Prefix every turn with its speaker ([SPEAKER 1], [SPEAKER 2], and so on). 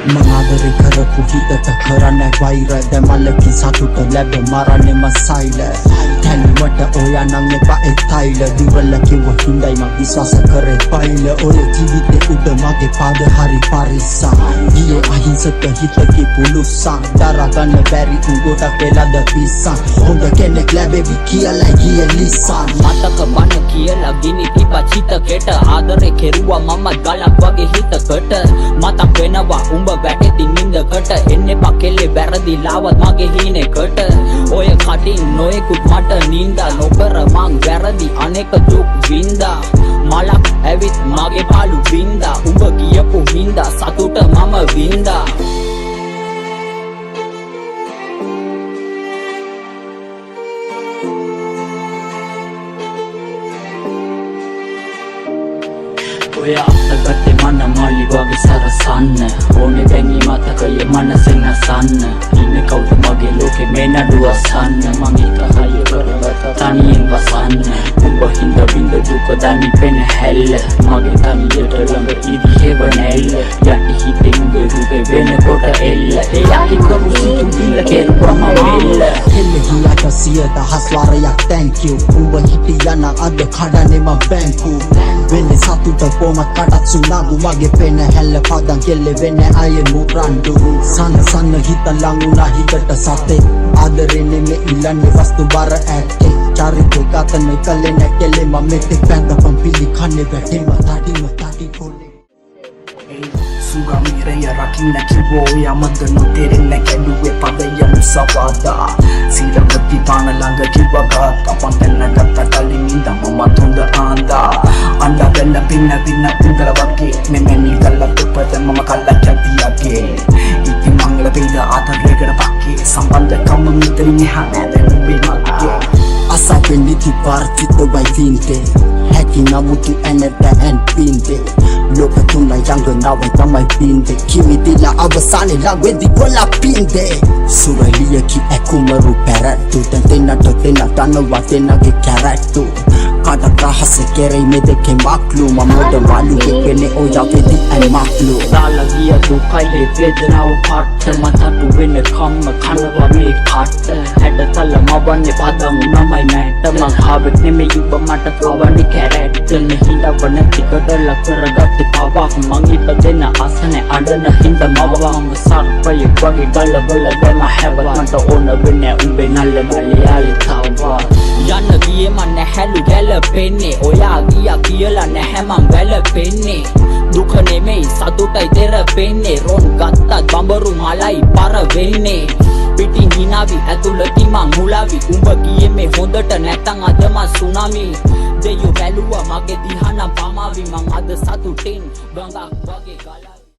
[SPEAKER 1] Mangadari karapu hitata kharane vaira demalaki satuta lebe marane masaila thali wata oya nange pa ethaila divalaki wahindai ma viswasa kare paila oya jivite udamage pada hari parisa hiye ahinsaka hitaki pulusa daragane bari ungota pelada pisa honda kenek lebe vikiala hiye lisan
[SPEAKER 2] mataka bana kiyala gini tipa chita keta adare keruwa mama galak wage hita kata mata penawa umba වැටෙති නින්දකට එන්නේ පකෙල්ලේ වැරදි ලාවත් මගේ හීනෙකට ඔය කටින් නොයෙකුත් මට නින්දා නොකර මං වැරදි අනෙක දුක් වින්දා මලක් ඇවිත් මගේ පාළු වින්දා උඹ කියපු හින්දා සතුට මම වින්දා ඔය අත්තගත්තේ මන මාලි වගේ සරසන්න ඕනේ දැඟි මතකය මනසෙන් අසන්න ඉන්නේ කවුද මගේ ලෝකෙ මේ නඩුව අසන්න මං එක හය කරගත තනියෙන් වසන්න උඹ හින්ද බින්ද දුක දනි පෙන හැල්ල මගේ තනියට ළඟ ඉදි හේව නැල්ල යටි හිතෙන් උඹේ රූපේ වෙනකොට එල්ල එයාගේ කරු සිතු දිල කෙරුවම මෙල්ල
[SPEAKER 1] එල්ල හියාට 100,000 වාරයක් thank you උඹ හිටියන අද කඩන්නේ මම බැංකු වෙන්නේ සතුට කොමත් කඩත්සු නාගු මගේ පෙන හැල්ල පදන් කෙල්ල වෙන්නේ අය මුරන්ඩු සන්න හිතලං උනා හිතට සතේ ආදරෙන්නේ මේ ඉල්ලන්නේ වස්තු බර ඇත්තේ චරිතේ ගතනේ කලේ නැකෙලේ මම මෙතෙක් පැඳපම් පිළි කන්නේ වැටෙම තඩි කොලේ
[SPEAKER 3] Sugamiraya rakinna kiwo yamadda no terenna kenduwe padayam savada siravati panalanga kiwaga kapantenna gatta kalininda mama thonda anda anda bella pinna ungala wagge memeni galla tuppada mama kalla kyatiyage iti mangala peda atharlegada pakke sambandha kamma mitani hanade nubbe magge
[SPEAKER 1] asa penditi partito vai finte haki namutu eneta and pinte loka tuna yanga nawa tamai pinte kimi dila abasane lagwedi kola pinte suralia ki ekumaru peratu tentena totena tanawa tena ge karatu kada kahase kere mede ke maklu mamoda malu ke pene oya vedi ai maklu
[SPEAKER 2] දාලගිය දුකයි වේදනාව පාට මතටු වෙන කම්ම කනවා මේ කාට හැඩතල මවන්නේ පදම් නමයි මෑට මං හාවෙත් නෙමෙයි ඔබ මට පවන්නේ කැරැට් මෙහිඳව නැති කඩල කරගත්තේ පවක් මං ඉපදෙන අසනේ අඬන හිඳ මවවම සර්පය වගේ ගලවල දැම හැවත් මට ඕන වෙන්නේ උඹේ නල්ල මලයාලි තාවා යන්න ගියේ මන් නැහැලු ගැලපෙන්නේ ඔයා ගියා කියලා නැහැ මං වැළපෙන්නේ දුක නෙමෙයි සතුටයි තෙරපෙන්නේ රොන් ගත්තත් බඹරු මලයි පර වෙන්නේ පිටින් හිනාවි ඇතුළතින් මං මුලාවි උඹ ගියේ මේ හොඳට නැත්තම් අද මං සුනාමි දෙයෝ බැලුවා මගේ දිහා නම් පමාවි මං අද සතුටින් ගඟක් වගේ ගලා